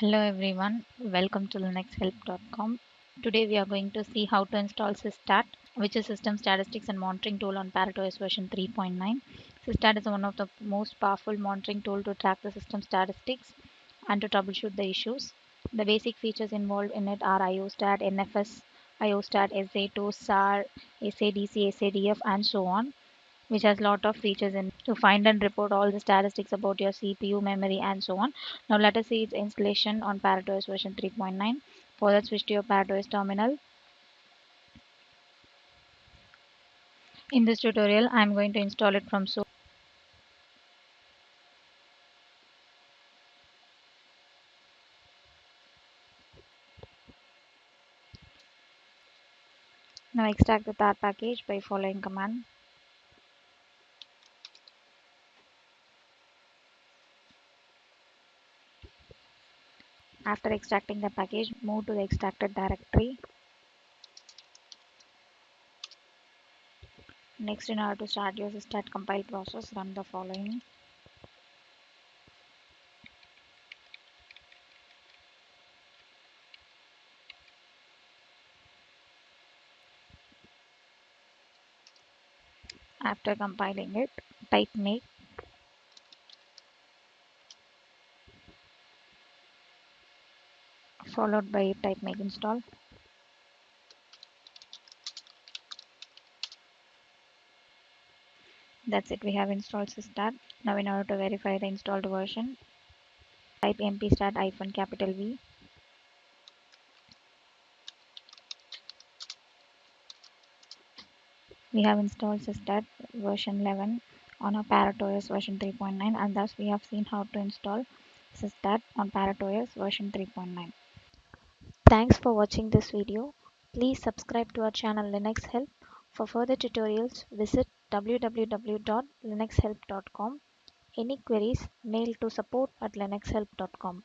Hello everyone, welcome to linuxhelp.com. Today we are going to see how to install Sysstat, which is System Statistics and Monitoring Tool on ParrotOs version 3.9. Sysstat is one of the most powerful monitoring tool to track the system statistics and to troubleshoot the issues. The basic features involved in it are IOStat, NFS, IOStat, SA2, SAR, SADC, SADF, and so on, which has lot of features in to find and report all the statistics about your CPU, memory, and so on. Now let us see its installation on ParrotOs version 3.9. For that, switch to your ParrotOs terminal. In this tutorial, I am going to install it from source. Now extract the tar package by following command. After extracting the package, move to the extracted directory. Next, in order to start your Sysstat compile process, run the following. After compiling it, type make followed by type make install. That's it, we have installed Sysstat. Now in order to verify the installed version, type mpstat-V. We have installed Sysstat version 11 on our ParrotOs version 3.9, and thus we have seen how to install Sysstat on ParrotOs version 3.9. Thanks for watching this video. Please subscribe to our channel Linux Help. For further tutorials, visit www.linuxhelp.com. Any queries, mail to support@linuxhelp.com.